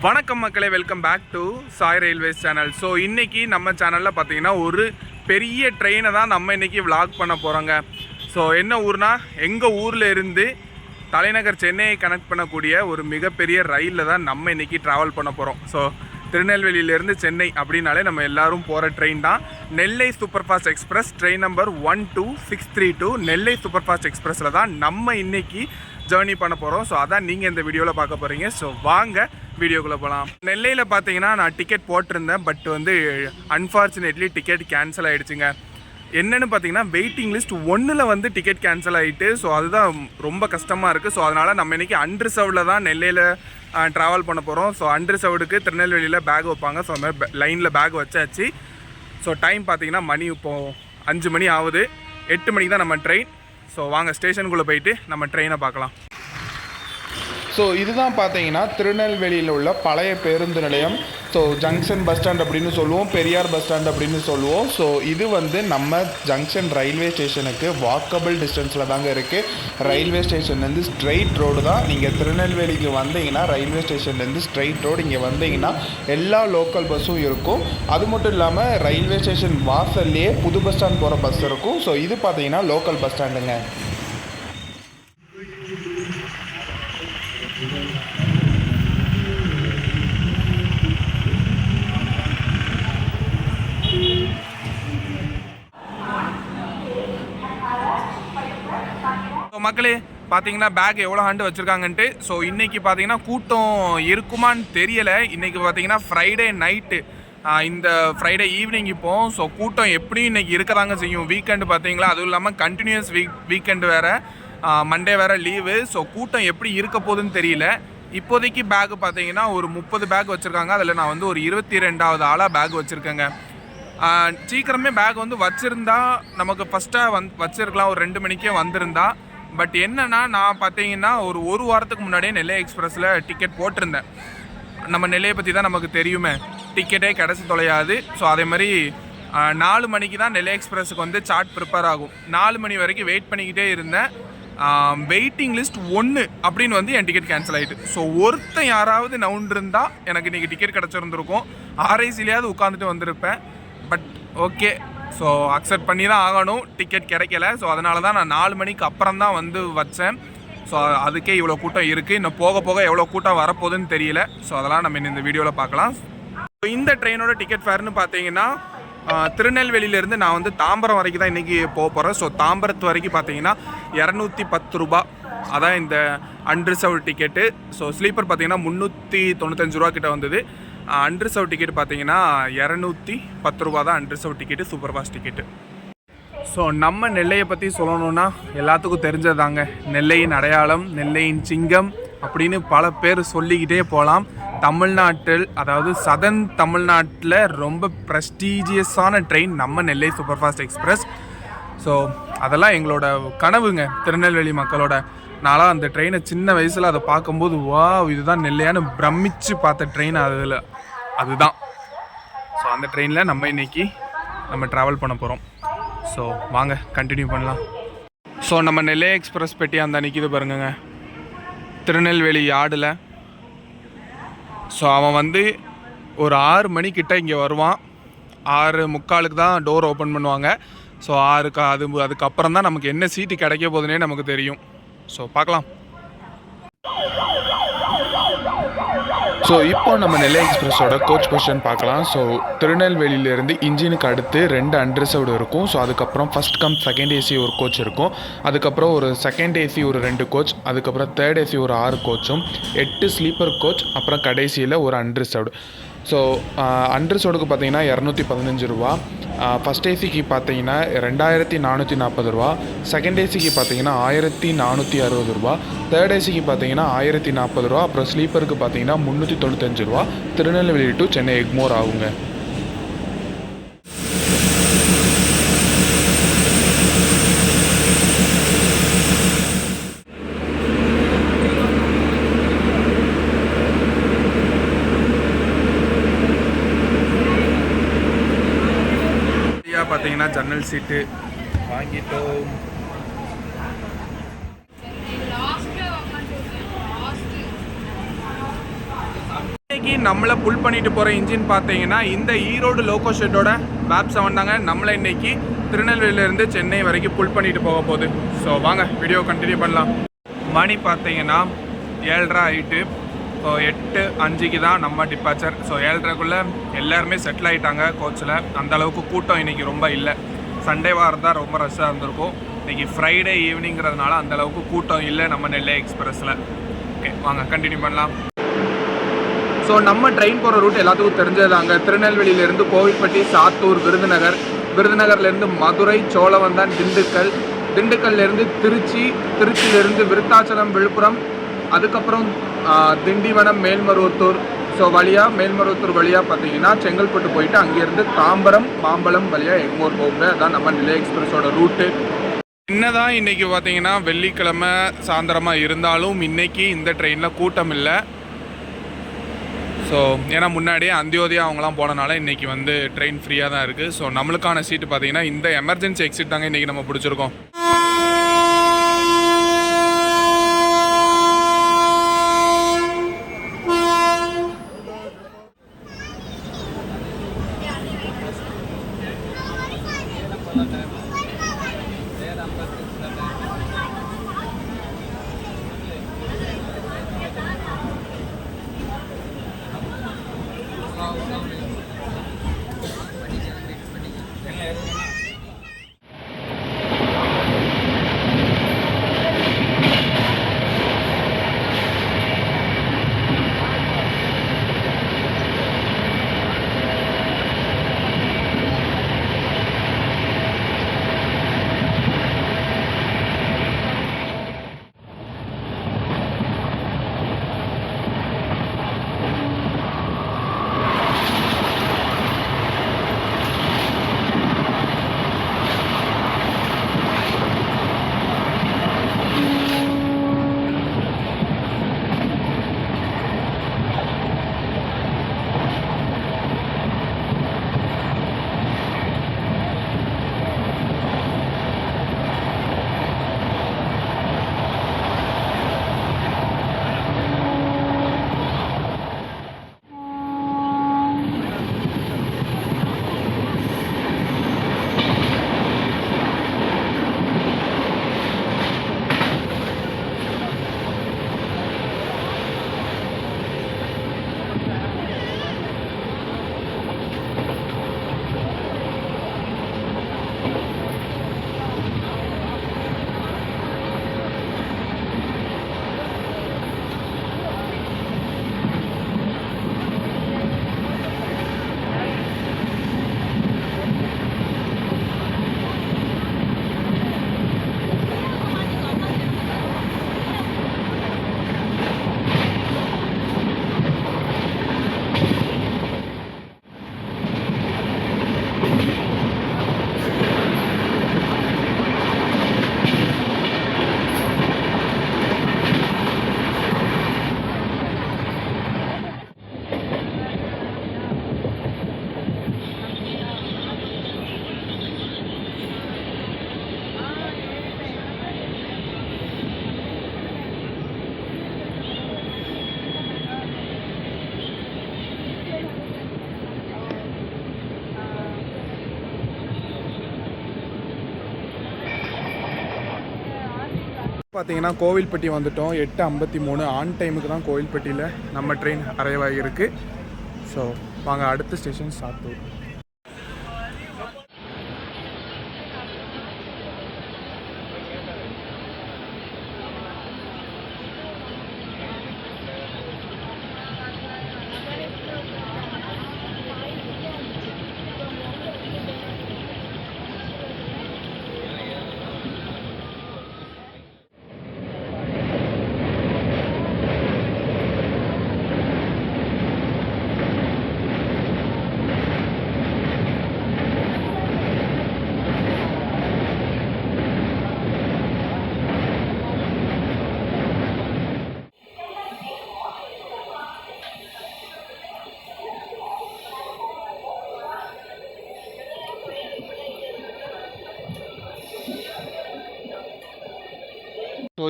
வணக்கம் மக்களே, welcome back to Sai railways channel. So இன்றைக்கி நம்ம சேனலில் பார்த்தீங்கன்னா ஒரு பெரிய ட்ரெயினை தான் நம்ம இன்றைக்கி விளாக் பண்ண போகிறோங்க. ஸோ என்ன ஊர்னா, எங்கள் ஊரில் இருந்து தலைநகர் சென்னையை கனெக்ட் பண்ணக்கூடிய ஒரு மிகப்பெரிய ரயிலில் தான் நம்ம இன்றைக்கி ட்ராவல் பண்ண போகிறோம். ஸோ திருநெல்வேலியிலேருந்து சென்னை அப்படின்னாலே நம்ம எல்லோரும் போகிற ட்ரெயின் தான் Nellai super fast express. Train number 12632 Nellai super fast எக்ஸ்பிரஸில் தான் நம்ம இன்றைக்கி ஜேர்னி பண்ண போகிறோம். ஸோ அதான் நீங்கள் இந்த வீடியோவில் பார்க்க போகிறீங்க. ஸோ வாங்க வீடியோக்குள்ளே போகலாம். நெல்லையில் பார்த்தீங்கன்னா நான் டிக்கெட் போட்டிருந்தேன், பட் அன்ஃபார்ச்சுனேட்லி டிக்கெட் கேன்சல் ஆகிடுச்சுங்க. என்னென்னு பார்த்தீங்கன்னா, வெயிட்டிங் லிஸ்ட் 1 டிக்கெட் கேன்சல் ஆகிட்டு. ஸோ அதுதான் ரொம்ப கஷ்டமாக இருக்குது. ஸோ அதனால் நம்ம இன்றைக்கி அன்ரிசர்வ்டில் தான் நெல்லையில் ட்ராவல் பண்ண போகிறோம். ஸோ அன்ரிசர்வ்டுக்கு திருநெல்வேலியில் பேக் வைப்பாங்க. ஸோ அந்த மாதிரி லைனில் பேக் வச்சாச்சு. ஸோ டைம் பார்த்தீங்கன்னா மணி இப்போது 5 மணி ஆகுது. 8 மணிக்கு தான் நம்ம ட்ரெயின். ஸோ வாங்க ஸ்டேஷனுக்குள்ளே போயிட்டு நம்ம ட்ரெயினை பார்க்கலாம். ஸோ இதுதான் பார்த்தீங்கன்னா திருநெல்வேலியில் உள்ள பழைய பேருந்து நிலையம். ஸோ ஜங்ஷன் பஸ் ஸ்டாண்ட் அப்படின்னு சொல்லுவோம், பெரியார் பஸ் ஸ்டாண்ட் அப்படின்னு சொல்லுவோம். ஸோ இது நம்ம ஜங்ஷன் ரயில்வே ஸ்டேஷனுக்கு வாக்கபிள் டிஸ்டன்ஸில் தாங்க இருக்குது. ரயில்வே ஸ்டேஷன்லேருந்து ஸ்ட்ரெயிட் ரோடு தான். நீங்கள் திருநெல்வேலிக்கு வந்தீங்கன்னா ரயில்வே ஸ்டேஷன்லேருந்து ஸ்ட்ரெயிட் ரோடு இங்கே வந்தீங்கன்னா எல்லா லோக்கல் பஸ்ஸும் இருக்கும். அது மட்டும் இல்லாமல் ரயில்வே ஸ்டேஷன் வாசல்லையே புது பஸ் ஸ்டாண்ட் போகிற பஸ் இருக்கும். ஸோ இது பார்த்தீங்கன்னா லோக்கல் பஸ் ஸ்டாண்டுங்க. மக்களே பார்த்தீங்கன்னா பேக் எவ்வளோ ஹேண்டு வச்சுருக்காங்கன்ட்டு. ஸோ இன்றைக்கி பார்த்தீங்கன்னா கூட்டம் இருக்குமான்னு தெரியலை. இன்றைக்கி பார்த்தீங்கன்னா ஃப்ரைடே நைட்டு, இந்த ஃப்ரைடே ஈவினிங் இப்போது. ஸோ கூட்டம் எப்படியும் இன்றைக்கி இருக்கதாங்க செய்யும். வீக்கெண்டு பார்த்தீங்களா, அதுவும் இல்லாமல் கண்டினியூஸ் வீக்கெண்டு வேறு, மண்டே வேறு லீவு. ஸோ கூட்டம் எப்படி இருக்க போகுதுன்னு தெரியல. இப்போதைக்கு பேக்கு பார்த்தீங்கன்னா ஒரு 30 பேக் வச்சுருக்காங்க. அதில் நான் ஒரு 22வது ஆளாக பேக் வச்சுருக்கேங்க. சீக்கிரமே பேக் வச்சுருந்தா நமக்கு ஃபஸ்ட்டாக வச்சுருக்கலாம், ஒரு 2 மணிக்கே வந்திருந்தா. பட் என்னென்னா, நான் பார்த்தீங்கன்னா ஒரு வாரத்துக்கு முன்னாடியே நெல்லை எக்ஸ்பிரஸில் டிக்கெட் போட்டிருந்தேன். நம்ம நெல்லையை பற்றி தான் நமக்கு தெரியுமே, டிக்கெட்டே கிடச்சி தொலையாது. ஸோ அதே மாதிரி 4 மணிக்கு தான் நெல்லை எக்ஸ்பிரஸுக்கு சார்ட் ப்ரிப்பேர் ஆகும். 4 மணி வரைக்கும் வெயிட் பண்ணிக்கிட்டே இருந்தேன். வெயிட்டிங் லிஸ்ட் 1 அப்படின்னு என் டிக்கெட் கேன்சல் ஆகிட்டு. ஸோ ஒருத்தன் யாராவது நவுண்டிருந்தால் எனக்கு இன்றைக்கி டிக்கெட் கிடச்சிருந்துருக்கும். ஆர்ஐசிலையாவது உட்காந்துட்டு வந்திருப்பேன். பட் ஓகே, ஸோ அக்செப்ட் பண்ணி தான் ஆகணும். டிக்கெட் கிடைக்கல. ஸோ அதனால தான் நான் 4 மணிக்கு அப்புறம் தான் வச்சேன். ஸோ அதுக்கே இவ்வளோ கூட்டம் இருக்குது. இன்னும் போக போக எவ்வளோ கூட்டம் வரப்போகுதுன்னு தெரியல. ஸோ அதெல்லாம் நம்ம இந்த வீடியோவில் பார்க்கலாம். ஸோ இந்த ட்ரெயினோட டிக்கெட் ஃபேர்னு பார்த்தீங்கன்னா, திருநெல்வேலியிலேருந்து நான் தாம்பரம் வரைக்கும் தான் இன்றைக்கி போக போகிறேன். ஸோ தாம்பரத்து வரைக்கும் பார்த்தீங்கன்னா 210 ரூபா. அதான் இந்த அன்ரிசர்வ்டு டிக்கெட்டு. ஸோ ஸ்லீப்பர் பார்த்தீங்கன்னா 395 ரூபா கிட்ட வந்தது. அன்ரிசர்வ் டிக்கெட் பார்த்தீங்கன்னா 210 ரூபா தான் unreserved ticket, super fast ticket. So நம்ம நெல்லையை பற்றி சொல்லணுன்னா எல்லாத்துக்கும் தெரிஞ்சதாங்க. நெல்லையின் அடையாளம், நெல்லையின் சிங்கம் அப்படின்னு பல பேர் சொல்லிக்கிட்டே போகலாம். தமிழ்நாட்டில், அதாவது சதர்ன் தமிழ்நாட்டில் ரொம்ப ப்ரெஸ்டீஜியஸான ட்ரெயின் நம்ம நெல்லை சூப்பர் ஃபாஸ்ட் எக்ஸ்பிரஸ். ஸோ அதெல்லாம் எங்களோட கனவுங்க, திருநெல்வேலி மக்களோட. நான்லாம் அந்த ட்ரெயினை சின்ன வயசில் அதை பார்க்கும்போது வா இதுதான் நெல்லையான்னு பிரமிச்சு பார்த்த ட்ரெயின் அதுதான். ஸோ அந்த ட்ரெயினில் நம்ம இன்றைக்கி ட்ராவல் பண்ண போகிறோம். ஸோ வாங்க கண்டினியூ பண்ணலாம். ஸோ நம்ம நெல்லை எக்ஸ்பிரஸ் பெட்டி அந்த நிற்கிது பாருங்க, திருநெல்வேலி யார்டில். ஸோ அவன் ஒரு 6 மணிக்கிட்ட இங்கே வருவான். 6:45 தான் டோர் ஓப்பன் பண்ணுவாங்க. ஸோ 6க்கு அதுக்கப்புறம் தான் நமக்கு என்ன சீட்டு கிடைக்க போகுதுன்னே நமக்கு தெரியும். ஸோ பார்க்கலாம். ஸோ இப்போ நம்ம நெல்லை எக்ஸ்பிரஸோட கோச் பொசிஷன் பார்க்கலாம். ஸோ திருநெல்வேலியிலேருந்து இன்ஜினுக்கு அடுத்து 2 அன்ரிசர்வ்டு இருக்கும். ஸோ அதுக்கப்புறம் ஃபஸ்ட் கம் செகண்ட் ஏசி ஒரு கோச் இருக்கும். அதுக்கப்புறம் ஒரு செகண்ட் ஏசி ஒரு 2 கோச், அதுக்கப்புறம் தேர்ட் ஏசி ஒரு 6 கோச்சும், 8 ஸ்லீப்பர் கோச், அப்புறம் கடைசியில் ஒரு அன்ரிசர்வ்டு. ஸோ அன்ரிசர்வ்டுக்கு பார்த்தீங்கன்னா 215 ரூபா. ஃபஸ்ட் ஏசிக்கு பார்த்தீங்கன்னா 2440 ரூபா. செகண்ட் ஏசிக்கு பார்த்தீங்கன்னா 1460 ரூபா. தேர்ட் ஏசிக்கு பார்த்தீங்கன்னா 1040 ரூபா. அப்புறம் ஸ்லீப்பருக்கு பார்த்தீங்கன்னா 395 ரூபா. திருநெல்வேலி டு சென்னை எக்மோர் ஆகுங்க. பார்த்தீங்கன்னா ஜன்னல் சீட்டு வாங்கிட்டோம். இன்னைக்கு நம்மளை புல் பண்ணிட்டு போகிற இன்ஜின் பார்த்தீங்கன்னா இந்த ஈரோடு லோகோ ஷெட்டோட வேப் 7 தாங்க. நம்மளை இன்னைக்கு திருநெல்வேலியிலேருந்து சென்னை வரைக்கும் புல் பண்ணிட்டு போக போகுது. ஸோ வாங்க வீடியோ கண்டினியூ பண்ணலாம். மணி பார்த்தீங்கன்னா 7:30 ஆகிட்டு. ஸோ 8:05 தான் நம்ம டிபார்ச்சர். ஸோ 7:30க்குள்ளே எல்லாருமே செட்டில் ஆகிட்டாங்க கோச்சில். அந்தளவுக்கு கூட்டம் இன்றைக்கி ரொம்ப இல்லை. சண்டேவாக இருந்தால் ரொம்ப ரஷ்ஷாக இருந்திருக்கும். இன்றைக்கி ஃப்ரைடே ஈவினிங்கிறதுனால அந்தளவுக்கு கூட்டம் இல்லை நம்ம நெல்லை எக்ஸ்பிரஸில். ஓகே வாங்க கண்டினியூ பண்ணலாம். ஸோ நம்ம ட்ரெயின் போகிற ரூட் எல்லாத்துக்கும் தெரிஞ்சதாங்க. திருநெல்வேலியிலேருந்து கோவில்பட்டி, சாத்தூர், விருதுநகர், விருதுநகர்லேருந்து மதுரை, சோழவந்தான், திண்டுக்கல், திண்டுக்கல்லேருந்து திருச்சி, திருச்சியிலேருந்து விருத்தாச்சலம், விழுப்புரம், அதுக்கப்புறம் திண்டிவனம், மேல்மருவத்தூர். ஸோ வழியாக மேல்மருவத்தூர் வழியாக பார்த்தீங்கன்னா செங்கல்பட்டு போயிட்டு அங்கேருந்து தாம்பரம், மாம்பழம் வழியாக எங்கூர் போகுங்க. அதான் நம்ம நெல்லை எக்ஸ்பிரஸோட ரூட்டு. என்னதான் இன்றைக்கி பார்த்தீங்கன்னா வெள்ளிக்கிழமை சாயந்தரமாக இருந்தாலும் இன்றைக்கி இந்த ட்ரெயினில் கூட்டம் இல்லை. ஸோ ஏன்னா முன்னாடியே அந்தியோதயா அவங்களாம் போனனால இன்றைக்கி வந்து ட்ரெயின் ஃப்ரீயாக தான் இருக்குது. ஸோ நம்மளுக்கான சீட்டு பார்த்தீங்கன்னா இந்த எமர்ஜென்சி எக்ஸிட் தாங்க இன்றைக்கி நம்ம பிடிச்சிருக்கோம். பார்த்தீங்கன்னா கோவில்பட்டி வந்துட்டோம். 8:53 ஆன் டைமுக்கு தான் கோவில்பட்டியில் நம்ம ட்ரெயின் அரைவ் ஆகியிருக்கு. ஸோ வாங்க அடுத்த ஸ்டேஷன் சாத்தூர்.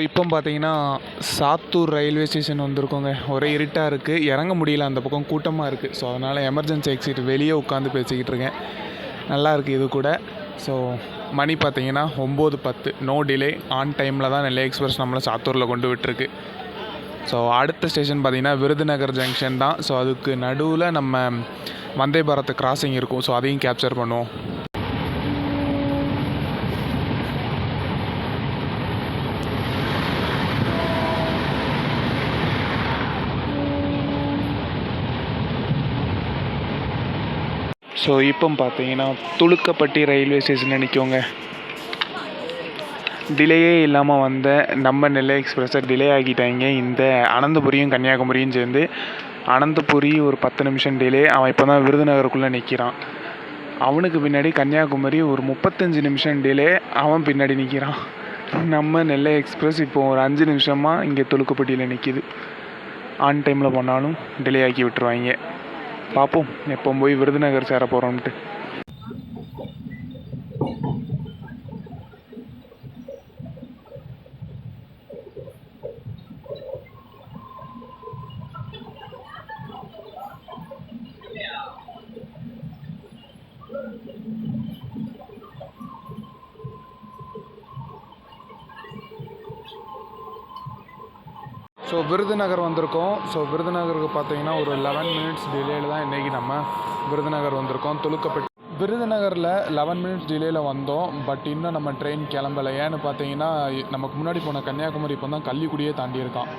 இப்போ பார்த்தீங்கன்னா சாத்தூர் ரயில்வே ஸ்டேஷன் வந்திருக்கோங்க. ஒரே இருட்டாக இருக்குது, இறங்க முடியல, அந்த பக்கம் கூட்டமாக இருக்குது. ஸோ அதனால் எமர்ஜென்சி எக்ஸிட் வெளியே உட்காந்து பேசிக்கிட்டு இருக்கேன். நல்லா இருக்குது இது கூட. ஸோ மணி பார்த்தீங்கன்னா 9:10, நோ டிலே, ஆன் டைமில் தான் நெல்லை எக்ஸ்பிரஸ் நம்மளை சாத்தூரில் கொண்டு விட்டுருக்கு. ஸோ அடுத்த ஸ்டேஷன் பார்த்திங்கன்னா விருதுநகர் ஜங்ஷன் தான். ஸோ அதுக்கு நடுவில் நம்ம வந்தே பாரத் கிராசிங் இருக்கும். ஸோ அதையும் கேப்சர் பண்ணுவோம். ஸோ இப்போ பார்த்தீங்கன்னா துலுக்கப்பட்டி ரயில்வே ஸ்டேஷனில் நிற்கோங்க. டிலேயே இல்லாமல் வந்த நம்ம நெல்லை எக்ஸ்பிரஸை டிலே ஆகிட்டாங்க. இந்த அனந்தபுரியும் கன்னியாகுமரியும் சேர்ந்து அனந்தபுரி ஒரு 10 நிமிஷம் டிலே. அவன் இப்போ தான் விருதுநகருக்குள்ளே நிற்கிறான். அவனுக்கு பின்னாடி கன்னியாகுமரி ஒரு 35 நிமிஷம் டிலே, அவன் பின்னாடி நிற்கிறான். நம்ம நெல்லை எக்ஸ்பிரஸ் இப்போ ஒரு 5 நிமிஷமாக இங்கே துலுக்கப்பட்டியில் நிற்கிது. ஆன் டைமில் போனாலும் டிலே ஆக்கி விட்டுருவாங்க. பார்ப்போம் எப்போ போய் விருதுநகர் சேர போகிறோம்ட்டு. ஸோ விருதுநகர் வந்திருக்கோம். ஸோ விருதுநகருக்கு பார்த்தீங்கன்னா ஒரு 11 மினிட்ஸ் டிலேயில் தான் இன்றைக்கி நம்ம விருதுநகர் வந்திருக்கோம். துலுக்கப்பட்டி விருதுநகரில் 11 மினிட்ஸ் டிலேயில் வந்தோம். பட் இன்னும் நம்ம ட்ரெயின் கிளம்பலை. ஏன்னு பார்த்தீங்கன்னா நமக்கு முன்னாடி போன கன்னியாகுமரி இப்போ தான் கள்ளிக்குடியே தாண்டியிருக்கான்.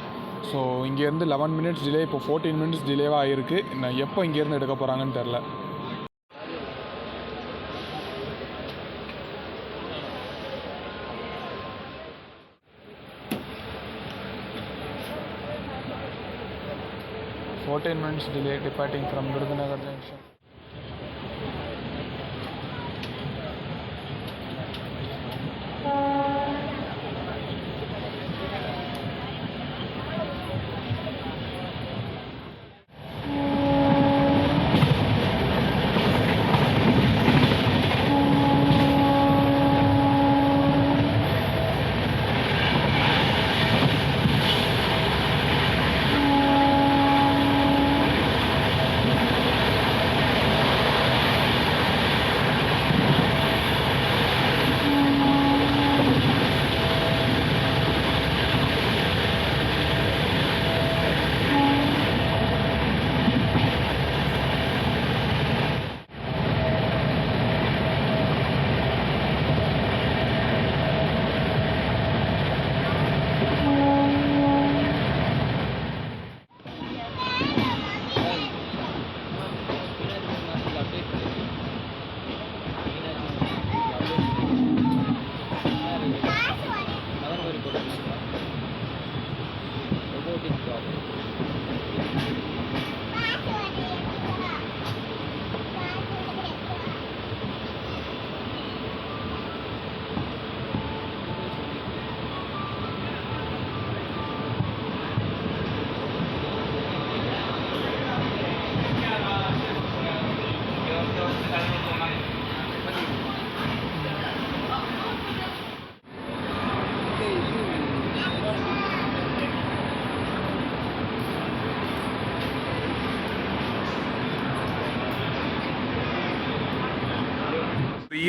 ஸோ இங்கேருந்து 11 மினிட்ஸ் டிலே, இப்போ 14 மினிட்ஸ் டிலேவாக ஆகிருக்கு. நான் எப்போ இங்கேருந்து எடுக்க போகிறாங்கன்னு தெரில. "14 minutes delay departing from Virudunagar Junction."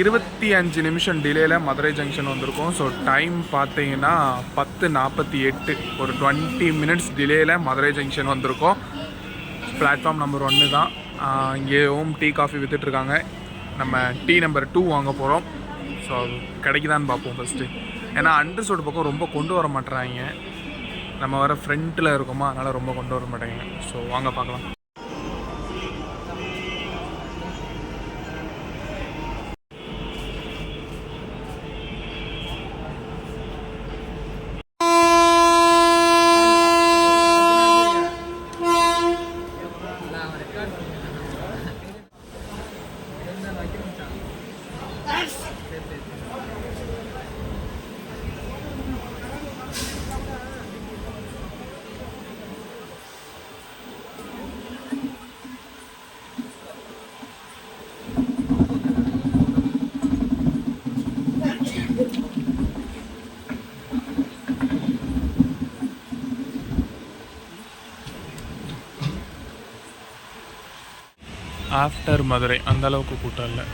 இருபத்தி 25 நிமிஷம் டிலேயில் மதுரை ஜங்ஷன் வந்திருக்கோம். ஸோ டைம் பார்த்தீங்கன்னா 10:48, ஒரு 20 மினிட்ஸ் டிலேயில் மதுரை ஜங்ஷன் வந்திருக்கோம். பிளாட்ஃபார்ம் நம்பர் 1 தான். இங்கேயும் டீ காஃபி விற்றுட்ருக்காங்க. நம்ம டீ நம்பர் 2 வாங்க போகிறோம். ஸோ அது கிடைக்குதான்னு பார்ப்போம் ஃபஸ்ட்டு. ஏன்னா அண்டர்சோடு பக்கம் ரொம்ப கொண்டு வர மாட்டேறாங்க. நம்ம வர ஃப்ரண்ட்டில் இருக்கோமா, அதனால் ரொம்ப கொண்டு வர மாட்டேங்க. ஸோ வாங்க பார்க்கலாம். ஆஃப்டர் மதுரை அந்த அளவுக்கு கூட்டம் இல்லை.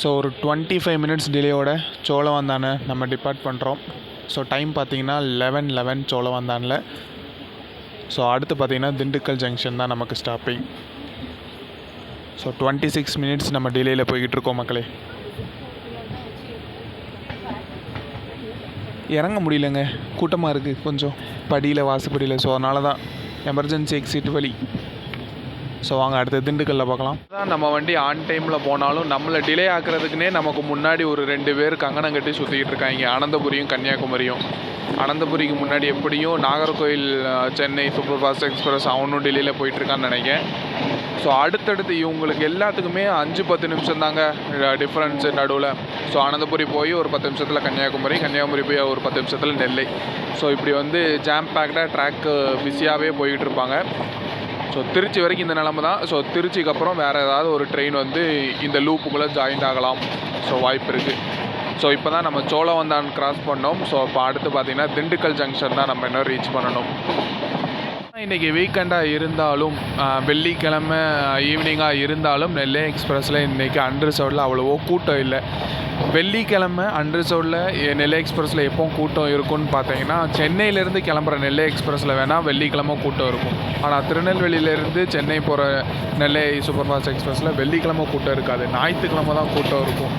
ஸோ ஒரு 25 மினிட்ஸ் டிலேயோட சோழவந்தானை நம்ம டிபார்ட் பண்ணுறோம். ஸோ டைம் பார்த்திங்கன்னா 11:11 சோழவந்தானில். ஸோ அடுத்து பார்த்திங்கன்னா திண்டுக்கல் ஜங்ஷன் தான் நமக்கு ஸ்டாப்பிங். ஸோ 26 மினிட்ஸ் நம்ம டிலேயில் போய்கிட்டு இருக்கோம் மக்களே. இறங்க முடியலங்க, கூட்டமாக இருக்குது கொஞ்சம் படியில், வாசுப்படியில். ஸோ அதனால தான் எமர்ஜென்சி எக்ஸிட் வழி. ஸோ வாங்க அடுத்து திண்டுக்கல்ல பார்க்கலாம். தான் நம்ம வண்டி ஆன் டைமில் போனாலும் நம்மளை டிலே ஆக்குறதுக்குனே நமக்கு முன்னாடி ஒரு 2 பேர் கங்கணம் கட்டி சுற்றிக்கிட்டு இருக்காங்க, அனந்தபுரியும் கன்னியாகுமரியும். அனந்தபுரிக்கு முன்னாடி எப்படியும் Nagercoil Chennai super fast express அவனும் டெல்லியில் போயிட்டுருக்கான்னு நினைக்கிறேன். ஸோ அடுத்தடுத்து இவங்களுக்கு எல்லாத்துக்குமே 5-10 நிமிஷம் தாங்க டிஃப்ரென்ஸு நடுவில். ஸோ அனந்தபுரி போய் ஒரு 10 நிமிஷத்தில் கன்னியாகுமரி, கன்னியாகுமரி போய் ஒரு 10 நிமிஷத்தில் நெல்லை. ஸோ இப்படி வந்து ஜாம் பேக்டாக ட்ராக்கு பிஸியாகவே போய்கிட்டு இருப்பாங்க. ஸோ திருச்சி வரைக்கும் இந்த நிலமை தான். ஸோ திருச்சிக்கு அப்புறம் வேறு ஏதாவது ஒரு ட்ரெயின் வந்து இந்த லூப்புக்குள்ளே ஜாயின்ட் ஆகலாம். ஸோ வாய்ப்பு இருக்குது. ஸோ இப்போ தான் நம்ம சோழவந்தான் கிராஸ் பண்ணோம். ஸோ இப்போ அடுத்து பார்த்திங்கன்னா திண்டுக்கல் ஜங்ஷன் தான் நம்ம இன்னும் ரீச் பண்ணணும். இன்றைக்கி வீக்கெண்டாக இருந்தாலும் வெள்ளிக்கிழமை ஈவினிங்காக இருந்தாலும் நெல்லை எக்ஸ்பிரஸில் இன்றைக்கி அன்ரிசர்வ்டில் அவ்வளவோ கூட்டம் இல்லை. வெள்ளிக்கிழமை அன்ரிசர்வ்டில் நெல்லை எக்ஸ்பிரஸில் எப்போ கூட்டம் இருக்குன்னு பார்த்தீங்கன்னா, சென்னையிலேருந்து கிளம்புற நெல்லை எக்ஸ்பிரஸில் வேணால் வெள்ளிக்கிழமை கூட்டம் இருக்கும். ஆனால் திருநெல்வேலியிலேருந்து சென்னை போகிற நெல்லை சூப்பர் ஃபாஸ்ட் எக்ஸ்பிரஸில் வெள்ளிக்கிழமை கூட்டம் இருக்காது, ஞாயிற்றுக்கிழமை தான் கூட்டம் இருக்கும்.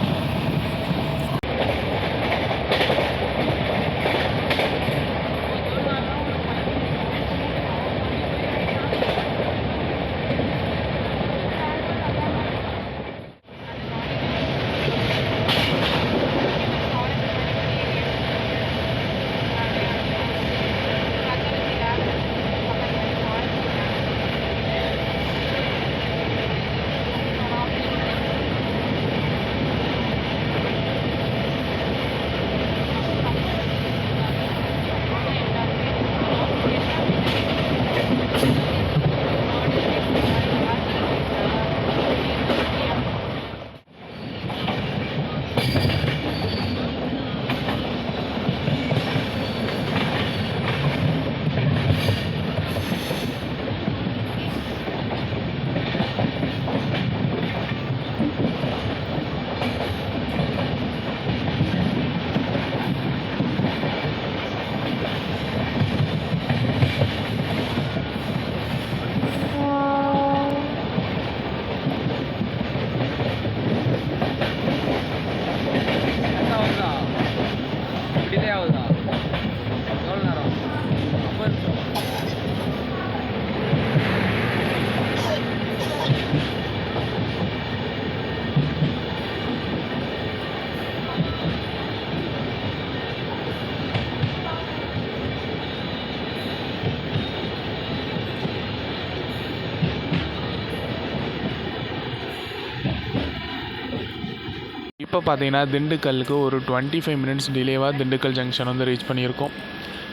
இப்போ பார்த்தீங்கன்னா திண்டுக்கல்லுக்கு ஒரு 25 மினிட்ஸ் டிலேவாக திண்டுக்கல் ஜங்ஷன் வந்து ரீச் பண்ணியிருக்கோம்.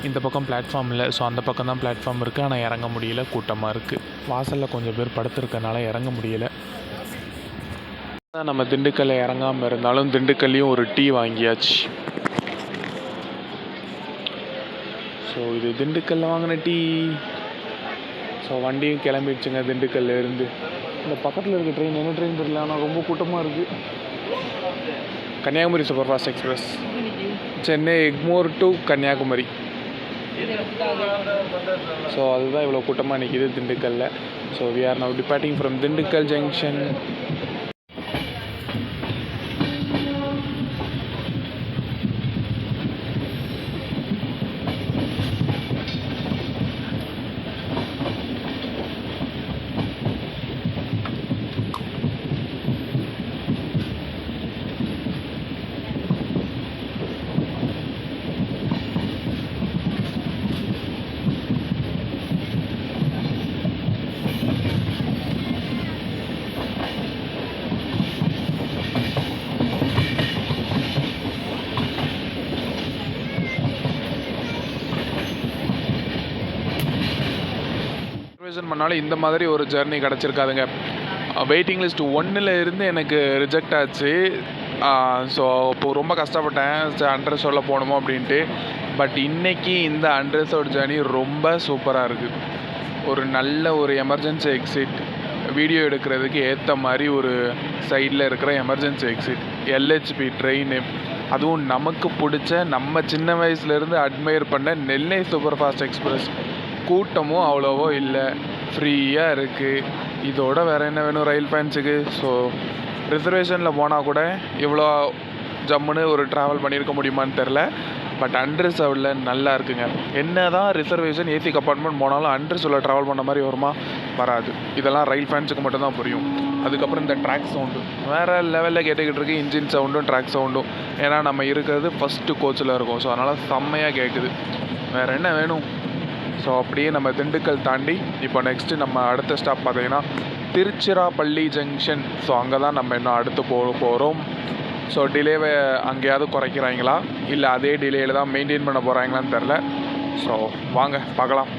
இந்த பக்கம் பிளாட்ஃபார்ம் இல்லை, ஸோ அந்த பக்கம் தான் பிளாட்ஃபார்ம் இருக்குது. ஆனால் இறங்க முடியல, கூட்டமாக இருக்குது. வாசலில் கொஞ்சம் பேர் படுத்துருக்கனால இறங்க முடியல. நம்ம திண்டுக்கல்ல இறங்காமல் இருந்தாலும் திண்டுக்கல்லையும் ஒரு டீ வாங்கியாச்சு. ஸோ இது திண்டுக்கல்ல வாங்கின டீ. ஸோ வண்டியும் கிளம்பிடுச்சுங்க திண்டுக்கல்ல இருந்து. இந்த பக்கத்தில் இருக்க ட்ரெயின் என்ன ட்ரெயின் தெரியல, ஆனால் ரொம்ப கூட்டமாக இருக்குது. Kanyakumari super fast express, Chennai Egmore to Kanyakumari. So அதுதான் இவ்வளோ கூட்டமாக நிற்கிது திண்டுக்கல்ல. So we are now departing from Dindigul junction. பண்ணாலும் இந்த மாதிரி ஒரு ஜர்னி கிடச்சிருக்காதுங்க. வெயிட்டிங் லிஸ்ட் 1ல் இருந்து எனக்கு ரிஜெக்ட் ஆச்சு. ஸோ இப்போ ரொம்ப கஷ்டப்பட்டேன் அன்ட்ரெஸ்டோட போகணுமோ அப்படின்ட்டு. பட் இன்றைக்கி இந்த அன்ட்ரெஸ்டோட ஜர்னி ரொம்ப சூப்பராக இருக்குது. ஒரு நல்ல ஒரு எமர்ஜென்சி எக்ஸிட், வீடியோ எடுக்கிறதுக்கு ஏற்ற மாதிரி ஒரு சைடில் இருக்கிற எமர்ஜென்சி எக்ஸிட், எல்ஹெச்பி ட்ரெயின், அதுவும் நமக்கு பிடிச்ச நம்ம சின்ன வயசுலேருந்து அட்மையர் பண்ண நெல்லை சூப்பர் ஃபாஸ்ட் எக்ஸ்பிரஸ். கூட்டமும் அவ்வளோவோ இல்லை, ஃப்ரீயாக இருக்குது. இதோட வேறு என்ன வேணும் ரயில் ஃபேன்ஸுக்கு? ஸோ ரிசர்வேஷனில் போனால் கூட இவ்வளோ ஜம்முன்னு ஒரு ட்ராவல் பண்ணியிருக்க முடியுமான்னு தெரில. பட் அன்ரிசர்வ்டில் நல்லா இருக்குங்க. என்ன தான் ரிசர்வேஷன் ஏசி கம்பார்ட்மெண்ட் போனாலும் அன்ரிசர்வில் ட்ராவல் பண்ண மாதிரி வருமா? வராது. இதெல்லாம் ரயில் ஃபேன்ஸுக்கு மட்டும்தான் புரியும். அதுக்கப்புறம் இந்த ட்ராக் சவுண்டு வேறு லெவலில் கேட்டுக்கிட்டு இருக்கு. இன்ஜின் சவுண்டும் ட்ராக் சவுண்டும். ஏன்னா நம்ம இருக்கிறது ஃபஸ்ட்டு கோச்சில் இருக்கும். ஸோ அதனால் செம்மையாக கேட்குது. வேறு என்ன வேணும்? ஸோ அப்படியே நம்ம திண்டுக்கல் தாண்டி இப்போ நெக்ஸ்ட்டு நம்ம அடுத்த ஸ்டாப் பார்த்தீங்கன்னா திருச்சிராப்பள்ளி ஜங்ஷன். ஸோ அங்கே தான் நம்ம இன்னும் அடுத்து போகிறோம். ஸோ டிலேவை அங்கேயாவது குறைக்கிறாங்களா இல்லை அதே டிலேயில் தான் மெயின்டைன் பண்ண போகிறாங்களான்னு தெரில. ஸோ வாங்க பார்க்கலாம்.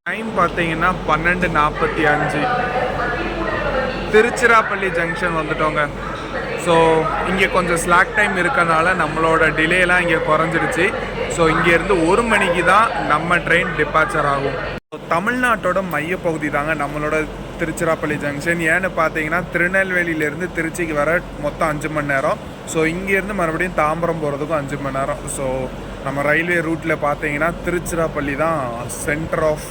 டைம் பார்த்தீங்கன்னா 12:45. திருச்சிராப்பள்ளி ஜங்ஷன் வந்துட்டோங்க. ஸோ இங்கே கொஞ்சம் ஸ்லாக் டைம் இருக்கனால நம்மளோட டிலேலாம் இங்கே குறைஞ்சிடுச்சு. ஸோ இங்கேருந்து 1 மணிக்கு தான் நம்ம ட்ரெயின் டிபார்ச்சர் ஆகும். தமிழ்நாட்டோட மையப்பகுதி தாங்க நம்மளோட திருச்சிராப்பள்ளி ஜங்ஷன். ஏன்னு பார்த்தீங்கன்னா திருநெல்வேலியிலேருந்து திருச்சிக்கு வர மொத்தம் 5 மணி நேரம். ஸோ இங்கேருந்து மறுபடியும் தாம்பரம் போகிறதுக்கும் 5 மணி நேரம். ஸோ நம்ம ரயில்வே ரூட்டில் பார்த்தீங்கன்னா திருச்சிராப்பள்ளி தான் centre of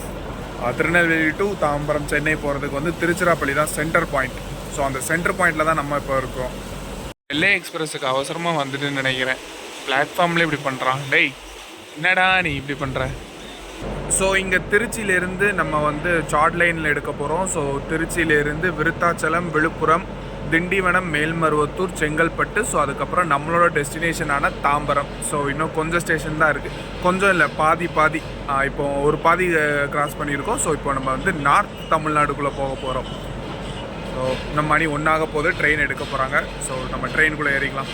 Tirunelveli to Tambaram Chennai போகிறதுக்கு வந்து திருச்சிராப்பள்ளி தான் சென்டர் பாயிண்ட். ஸோ அந்த சென்டர் பாயிண்டில் தான் நம்ம இப்போ இருக்கோம். நெல்லை எக்ஸ்பிரஸுக்கு அவசரமாக வந்துட்டுன்னு நினைக்கிறேன். பிளாட்ஃபார்ம்ல இப்படி பண்ணுறான். டேய் என்னடா நீ இப்படி பண்ணுற? ஸோ இங்கே திருச்சியிலேருந்து நம்ம வந்து சார்ட் லைனில் எடுக்க போகிறோம். ஸோ திருச்சியிலேருந்து விருத்தாச்சலம், விழுப்புரம், திண்டிவனம், மேல்மருவத்தூர், செங்கல்பட்டு, ஸோ அதுக்கப்புறம் நம்மளோட டெஸ்டினேஷனான தாம்பரம். ஸோ இன்னும் கொஞ்சம் ஸ்டேஷன் தான் இருக்குது, கொஞ்சம் இல்லை பாதி பாதி. இப்போ ஒரு பாதி கிராஸ் பண்ணியிருக்கோம். ஸோ இப்போ நம்ம வந்து நார்த் தமிழ்நாடுக்குள்ளே போக போகிறோம். ஸோ நம்ம மணி 1 போது ட்ரெயின் எடுக்க போகிறாங்க. ஸோ நம்ம ட்ரெயினுக்குள்ளே ஏறிக்கலாம்.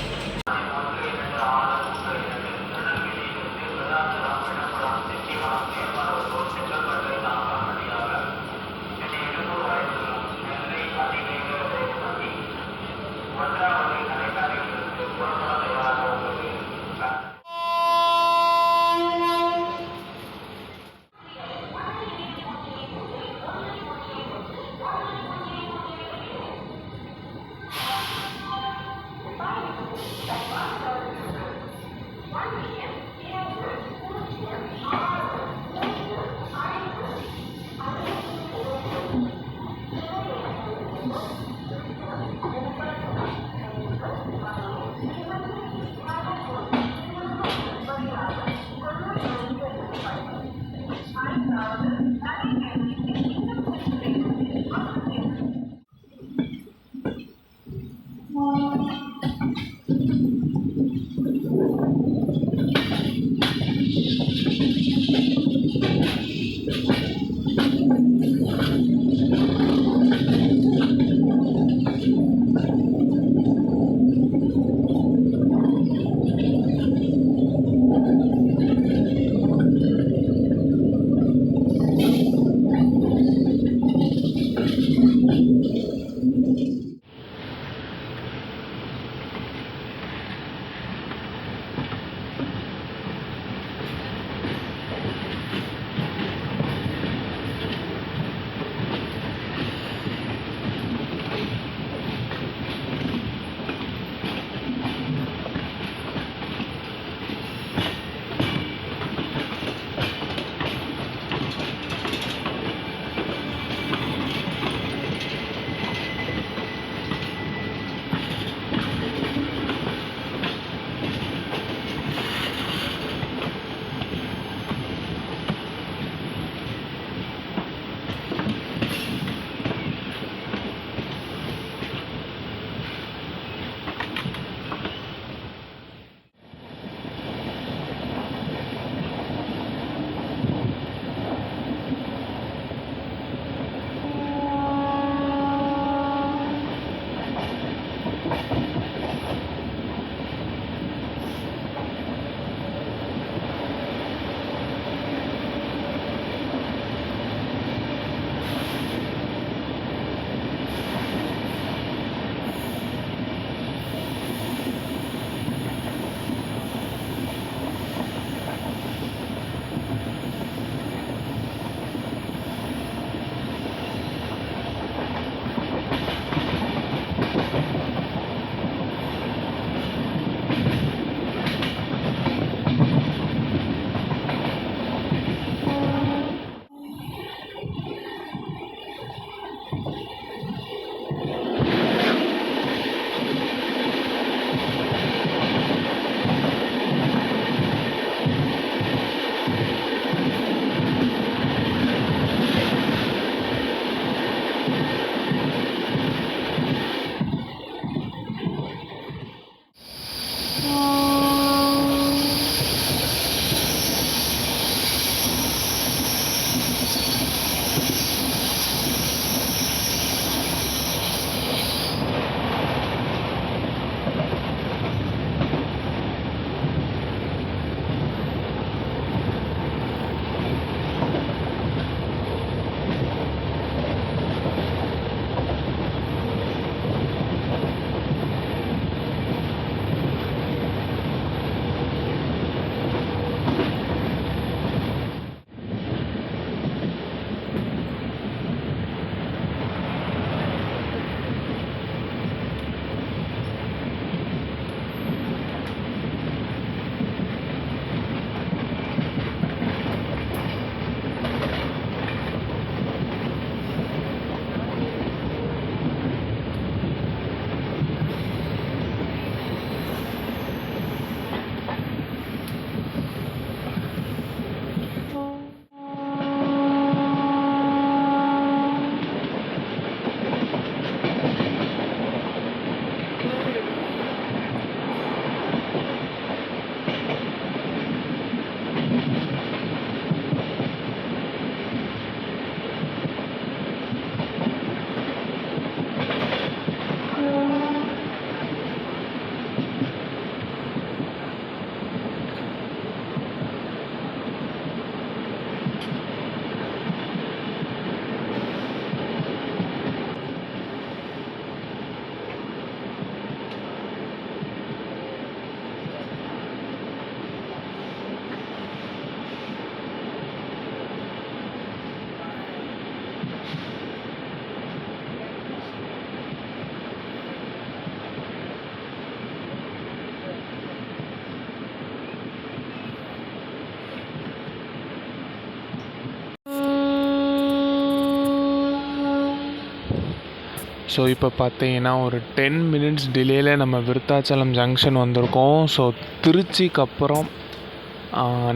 ஸோ இப்போ பார்த்தீங்கன்னா ஒரு 10 மினிட்ஸ் டிலேயில் நம்ம விருத்தாச்சலம் ஜங்ஷன் வந்திருக்கோம். ஸோ திருச்சிக்கு அப்புறம்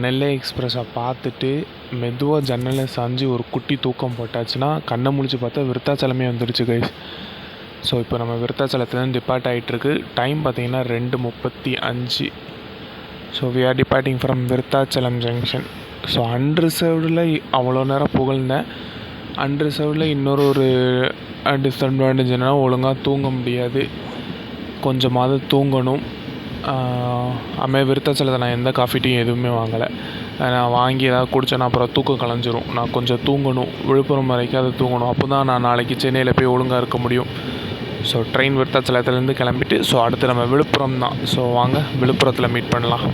நெல்லை எக்ஸ்பிரஸை பார்த்துட்டு மெதுவாக ஜன்னலை சாஞ்சு ஒரு குட்டி தூக்கம் போட்டாச்சுன்னா கண்ணை முழிச்சு பார்த்தா விருத்தாச்சலமே வந்துடுச்சு கைஸ். ஸோ இப்போ நம்ம விருத்தாச்சலத்துலேருந்து டிபார்ட் ஆகிட்டுருக்கு. டைம் பார்த்தீங்கன்னா 2:35. So we are departing from Virudhachalam junction. So அன்ரிசர்வ்டில் அவ்வளோ நேரம் புகழ்ந்தேன். அன்ரிசர்வ்டில் இன்னொரு டிஸ்அட்வான்டேஜ் என்னென்னா ஒழுங்காக தூங்க முடியாது, கொஞ்சமாவது தூங்கணும். விருத்தாச்சலத்தை நான் எந்த காஃபி டீயும் எதுவுமே வாங்கலை. நான் வாங்கி ஏதாவது குடித்தேன்னா அப்புறம் தூக்கம் கலைஞ்சிரும். நான் கொஞ்சம் தூங்கணும், விழுப்புரம் வரைக்கும் அது தூங்கணும். அப்போ தான் நான் நாளைக்கு சென்னையில் போய் ஒழுங்காக இருக்க முடியும். ஸோ ட்ரெயின் விருத்தாச்சலத்துலேருந்து கிளம்பிட்டு ஸோ அடுத்து நம்ம விழுப்புரம் தான். ஸோ வாங்க விழுப்புரத்தில் மீட் பண்ணலாம்.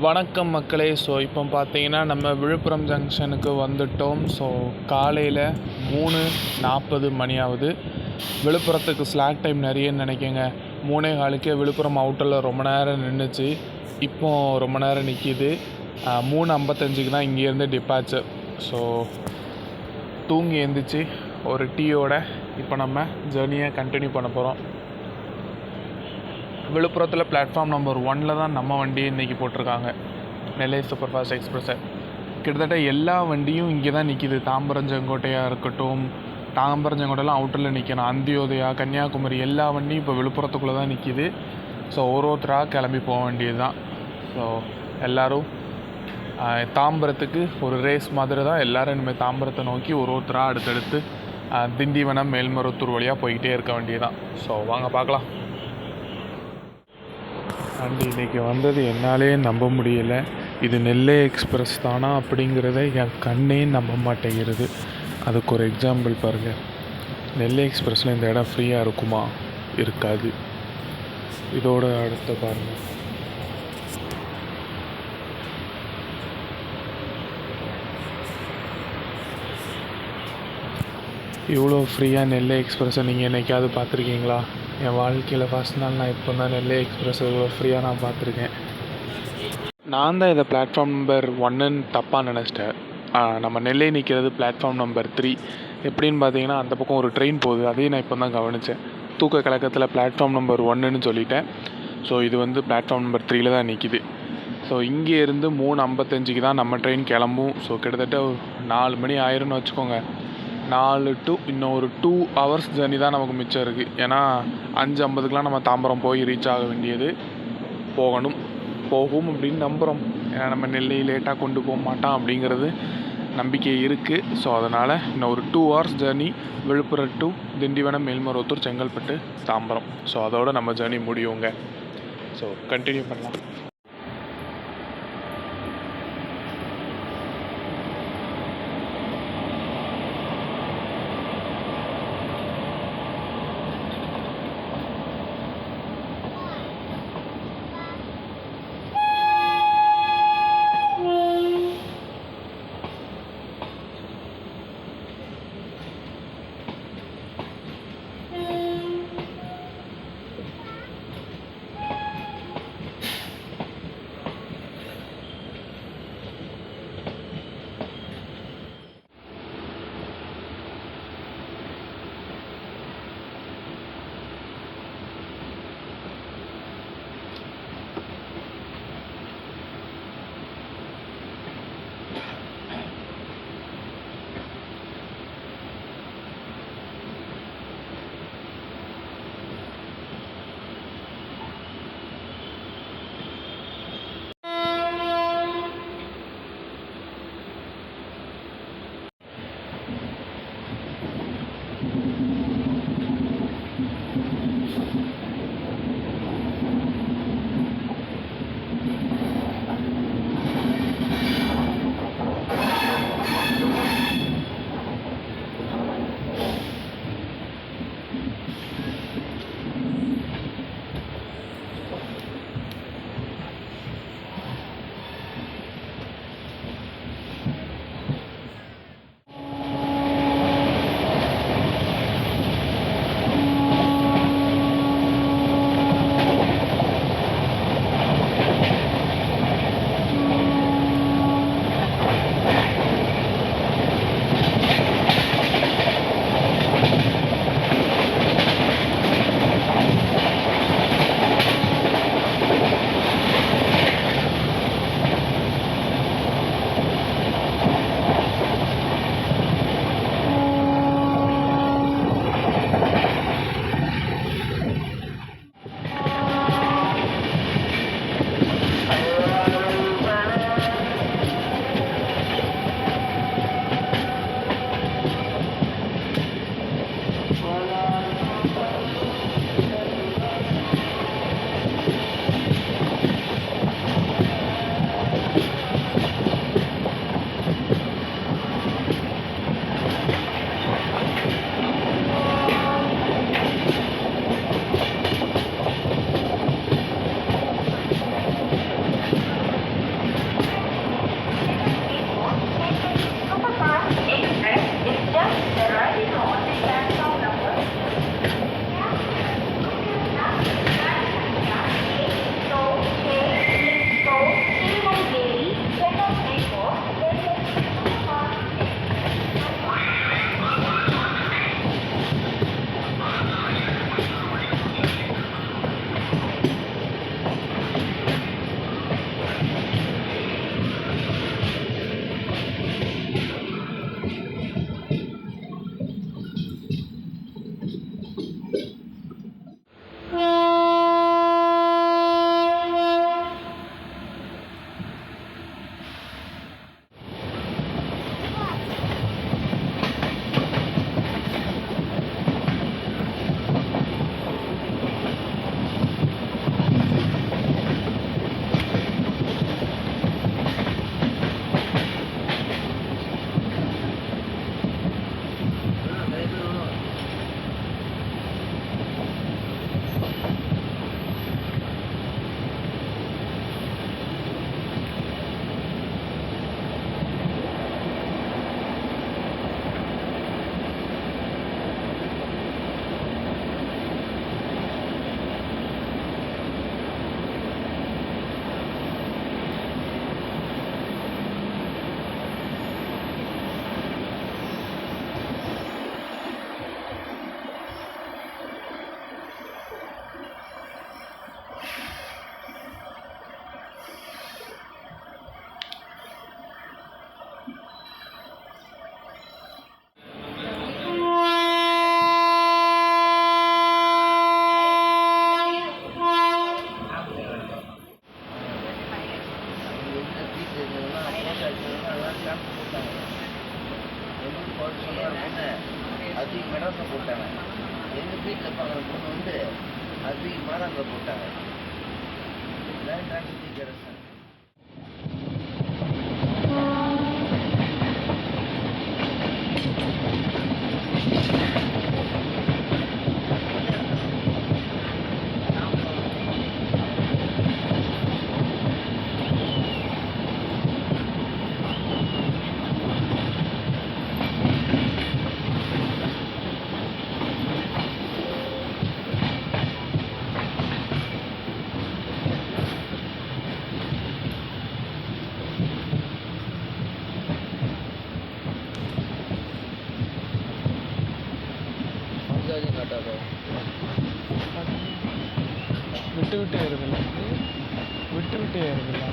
வணக்கம் மக்களே. ஸோ இப்போ பார்த்தீங்கன்னா நம்ம விழுப்புரம் ஜங்ஷனுக்கு வந்துட்டோம். ஸோ காலையில் 3:40 மணி ஆகுது. விழுப்புரத்துக்கு ஸ்லாக் டைம் நிறையன்னு நினைக்கங்க. 3:15 விழுப்புரம் அவுட்டரில் ரொம்ப நேரம் நின்றுச்சு. இப்போ ரொம்ப நேரம் நிற்கிது. 3:55 தான் இங்கேருந்து டிபார்ச்சர். ஸோ தூங்கி எழுந்திரிச்சு ஒரு டீயோட இப்போ நம்ம ஜேர்னியை கண்டினியூ பண்ண போகிறோம். விழுப்புரத்தில் பிளாட்ஃபார்ம் நம்பர் 1 தான் நம்ம வண்டியை இன்றைக்கி போட்டிருக்காங்க, நெல்லை சூப்பர் ஃபாஸ்ட் எக்ஸ்பிரஸை. கிட்டத்தட்ட எல்லா வண்டியும் இங்கே தான் நிற்கிது. தாம்பரம் செங்கோட்டையாக இருக்கட்டும், தாம்பரம் செங்கோட்டையெல்லாம் அவுட்டரில் நிற்கணும். அந்தியோதயா, கன்னியாகுமரி எல்லா வண்டியும் இப்போ விழுப்புரத்துக்குள்ளே தான் நிற்கிது. ஸோ ஒருத்தராக கிளம்பி போக வேண்டியது தான். ஸோ எல்லோரும் தாம்பரத்துக்கு ஒரு ரேஸ் மாதிரி தான் எல்லோரும் இனிமேல் தாம்பரத்தை நோக்கி ஒருத்தராக அடுத்தடுத்து திண்டிவனம், மேல்மருவத்தூர் வழியாக போய்கிட்டே இருக்க வேண்டியது தான். ஸோ வாங்க பார்க்கலாம். அண்ட் இன்றைக்கி வந்தது என்னாலே நம்ப முடியலை. இது நெல்லை எக்ஸ்பிரஸ் தானா அப்படிங்கிறத என் கண்ணே நம்ப மாட்டேங்கிறது. அதுக்கு ஒரு எக்ஸாம்பிள் பாருங்கள். நெல்லை எக்ஸ்பிரஸில் இந்த இடம் ஃப்ரீயாக இருக்குமா? இருக்காது. இதோட அடுத்த பாருங்கள். இவ்வளோ ஃப்ரீயாக நெல்லை எக்ஸ்பிரஸை நீங்கள் என்னைக்காவது பார்த்துருக்கீங்களா? என் வாழ்க்கையில் ஃபஸ்ட் நாள் நான் இப்போ தான் நெல்லை எக்ஸ்பிரஸ் இவ்வளோ ஃப்ரீயாக நான் பார்த்துருக்கேன். நான் தான் இதை பிளாட்ஃபார்ம் நம்பர் 1ன்னு தப்பாக நினச்சிட்டேன். நம்ம நெல்லை நிற்கிறது பிளாட்ஃபார்ம் நம்பர் 3. எப்படின்னு பார்த்தீங்கன்னா அந்த பக்கம் ஒரு ட்ரெயின் போகுது, அதையும் நான் இப்போ தான் கவனித்தேன். தூக்க கலக்கத்தில் பிளாட்ஃபார்ம் நம்பர் 1ன்னு சொல்லிட்டேன். ஸோ இது வந்து பிளாட்ஃபார்ம் நம்பர் 3ல் தான் நிற்கிது. ஸோ இங்கே இருந்து 3:55 தான் நம்ம ட்ரெயின் கிளம்பும். ஸோ கிட்டத்தட்ட 4 மணி ஆயிரும்னு வச்சுக்கோங்க. 4 to இன்னும் ஒரு 2 hours ஜர்னி தான் நமக்கு மிச்சம் இருக்குது. ஏன்னா 5:50க்குலாம் நம்ம தாம்பரம் போய் ரீச் ஆக வேண்டியது. போகும் அப்படின்னு நம்புகிறோம். ஏன்னா நம்ம நெல்லை லேட்டாக கொண்டு போக மாட்டான் அப்படிங்கிறது நம்பிக்கை இருக்குது. ஸோ அதனால் இன்னும் ஒரு 2 hours journey Villupuram to Tindivanam, Melmaruvathur, Chengalpattu, Tambaram. So அதோடு நம்ம ஜர்னி முடியுங்க. ஸோ கண்டினியூ பண்ணலாம். தூக்கி மெடாஸை போட்டாங்க. எங்கள் வீட்டில் பார்க்குற பொண்ணு வந்து அது தூக்கி மாதாங்கில் போட்டாங்க. இதான் டிராஃபிக் கிடச்சேன். காட்டாதோ விட்டு விட்டு ஏறுதில்ல, விட்டு விட்டு ஏறுதில்ல.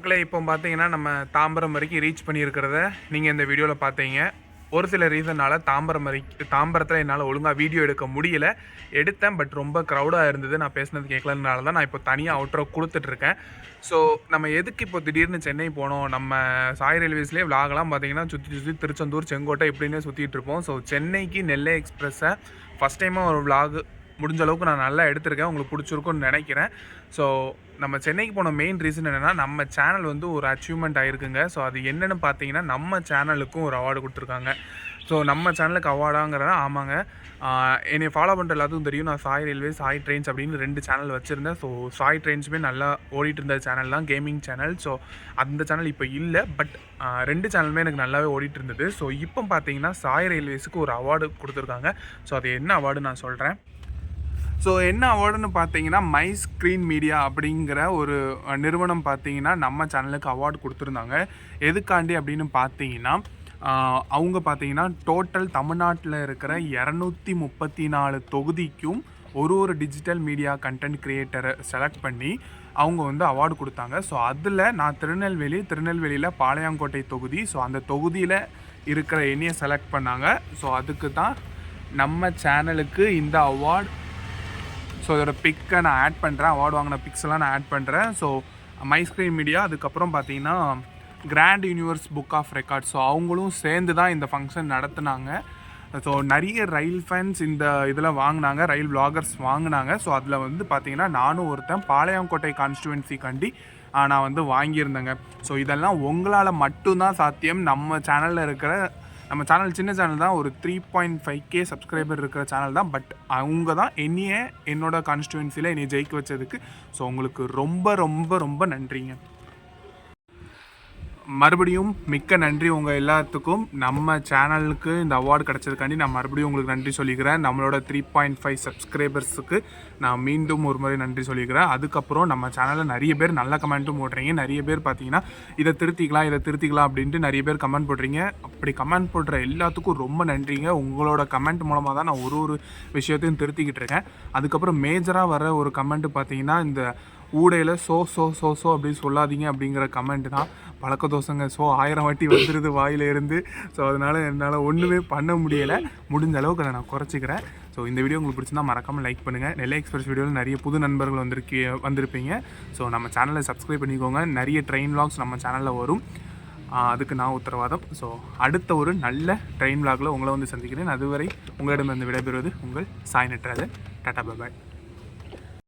மக்களே, இப்போ பார்த்தீங்கன்னா நம்ம தாம்பரம் வரைக்கும் ரீச் பண்ணியிருக்கிறத நீங்கள் இந்த வீடியோவில் பார்த்தீங்க. ஒரு சில ரீசனால் தாம்பரத்தில் என்னால் ஒழுங்காக வீடியோ எடுக்க முடியல. எடுத்தேன், பட் ரொம்ப க்ரௌடாக இருந்தது. நான் பேசுனது கேட்கலனால தான் நான் இப்போ தனியாக அவுட்ரோ கொடுத்துட்ருக்கேன். ஸோ நம்ம எதுக்கு இப்போ திடீர்னு சென்னை போனோம்? நம்ம சாய் ரயில்வேஸ்லேயே விலாகலாம் பார்த்தீங்கன்னா சுற்றி திருச்செந்தூர், செங்கோட்டை இப்படின்னே சுற்றிட்டு இருப்போம். ஸோ சென்னைக்கு நெல்லை எக்ஸ்பிரஸை ஃபஸ்ட் டைமாக ஒரு விலாக் முடிஞ்ச அளவுக்கு நான் நல்லா எடுத்திருக்கேன். உங்களுக்கு பிடிச்சிருக்குன்னு நினைக்கிறேன். ஸோ நம்ம சென்னைக்கு போன மெயின் ரீசன் என்னென்னா, நம்ம சேனல் வந்து ஒரு அச்சீவ்மெண்ட் ஆகிருக்குங்க. ஸோ அது என்னென்னு பார்த்தீங்கன்னா, நம்ம சேனலுக்கும் ஒரு அவார்டு கொடுத்துருக்காங்க. ஸோ நம்ம சேனலுக்கு அவார்டாங்கிறத ஆமாங்க. என்னை ஃபாலோ பண்ணுற எல்லாத்துக்கும் தெரியும், நான் சாய் ரயில்வே, சாய் ட்ரெயின்ஸ் அப்படின்னு 2 சேனல் வச்சுருந்தேன். ஸோ சாய் ட்ரெயின்ஸுமே நல்லா ஓடிட்டு இருந்த சேனல் தான், கேமிங் சேனல். ஸோ அந்த சேனல் இப்போ இல்லை, பட் 2 சேனலுமே எனக்கு நல்லாவே ஓடிட்டு இருந்தது. ஸோ இப்போ பார்த்தீங்கன்னா சாய் ரயில்வேஸுக்கு ஒரு அவார்டு கொடுத்துருக்காங்க. ஸோ அது என்ன அவார்டு நான் சொல்கிறேன். ஸோ என்ன அவார்டுன்னு பார்த்தீங்கன்னா, மை ஸ்க்ரீன் மீடியா அப்படிங்கிற ஒரு நிறுவனம் பார்த்தீங்கன்னா நம்ம சேனலுக்கு அவார்டு கொடுத்துருந்தாங்க. எதுக்காண்டி அப்படின்னு பார்த்தீங்கன்னா, அவங்க பார்த்தீங்கன்னா டோட்டல் தமிழ்நாட்டில் இருக்கிற 234 தொகுதிக்கும் ஒரு டிஜிட்டல் மீடியா கண்டென்ட் க்ரியேட்டரை செலக்ட் பண்ணி அவங்க வந்து அவார்டு கொடுத்தாங்க. ஸோ அதில் நான் திருநெல்வேலியில் பாளையங்கோட்டை தொகுதி. ஸோ அந்த தொகுதியில் இருக்கிற என்னையை செலக்ட் பண்ணாங்க. ஸோ அதுக்கு தான் நம்ம சேனலுக்கு இந்த அவார்டு. ஸோ இதோட பிக்கை நான் ஆட் பண்ணுறேன், அவார்டு வாங்கின பிக்ஸ்லாம் நான் ஆட் பண்ணுறேன். ஸோ மை ஸ்க்ரீன் மீடியா, அதுக்கப்புறம் பார்த்தீங்கன்னா grand universe book of records, so அவங்களும் சேர்ந்து தான் இந்த ஃபங்க்ஷன் நடத்துனாங்க. ஸோ நிறைய ரயில் ஃபேன்ஸ் இந்த இதில் வாங்கினாங்க, ரயில் விளாகர்ஸ் வாங்கினாங்க. ஸோ அதில் வந்து பார்த்திங்கன்னா நானும் ஒருத்தன் பாளையங்கோட்டை கான்ஸ்டியூவன்சிக்காண்டி நான் வந்து வாங்கியிருந்தேங்க. ஸோ இதெல்லாம் உங்களால் மட்டும்தான் சாத்தியம். நம்ம சேனலில் இருக்கிற, நம்ம சேனல் சின்ன சேனல் தான், ஒரு 3.5K சப்ஸ்கிரைபர் இருக்கிற சேனல் தான். பட் அவங்க தான் என்னோட கான்ஸ்டியூவன்சியில் என்னை ஜெயிக்க வச்சதுக்கு. ஸோ உங்களுக்கு ரொம்ப ரொம்ப ரொம்ப நன்றிங்க. மறுபடியும் மிக்க நன்றி உங்கள் எல்லாத்துக்கும். நம்ம சேனலுக்கு இந்த அவார்டு கிடச்சதுக்காண்டி நான் மறுபடியும் உங்களுக்கு நன்றி சொல்லிக்கிறேன். நம்மளோட 3.5 சப்ஸ்கிரைபர்ஸுக்கு நான் மீண்டும் ஒரு முறை நன்றி சொல்லிக்கிறேன். அதுக்கப்புறம் நம்ம சேனலில் நிறைய பேர் நல்ல கமெண்ட்டும் போடுறீங்க. நிறைய பேர் பார்த்தீங்கன்னா இதை திருத்திக்கலாம் அப்படின்ட்டு நிறைய பேர் கமெண்ட் போடுறீங்க. அப்படி கமெண்ட் போடுற எல்லாத்துக்கும் ரொம்ப நன்றிங்க. உங்களோட கமெண்ட் மூலமாக தான் நான் ஒரு விஷயத்தையும் திருத்திக்கிட்டு இருக்கேன். அதுக்கப்புறம் மேஜராக வர ஒரு கமெண்ட் பார்த்தீங்கன்னா, இந்த ஊடையில் ஸோ அப்படின்னு சொல்லாதீங்க அப்படிங்கிற கமெண்ட் தான். பழக்க தோசைங்க, ஸோ 1000 வாட்டி வந்துடுது வாயிலிருந்து. ஸோ அதனால் என்னால் ஒன்றுமே பண்ண முடியலை. முடிஞ்ச அளவுக்கு அதை நான் குறைச்சிக்கிறேன். ஸோ இந்த வீடியோ உங்களுக்கு பிடிச்சிருந்தா மறக்காமல் லைக் பண்ணுங்கள். நெல்லை எக்ஸ்பிரஸ் வீடியோவில் நிறைய புது நண்பர்கள் வந்திருப்பீங்க. ஸோ நம்ம சேனலை சப்ஸ்கிரைப் பண்ணிக்கோங்க. நிறைய ட்ரெயின் விளாக்ஸ் நம்ம சேனலில் வரும், அதுக்கு நான் உத்தரவாதம். ஸோ அடுத்த ஒரு நல்ல ட்ரெயின் விளாகில் உங்களை வந்து சந்திக்கிறேன். அதுவரை உங்களிடமிருந்து விடைபெறுவது உங்கள் சாய் நட்ராஜன். டாடா பாய்.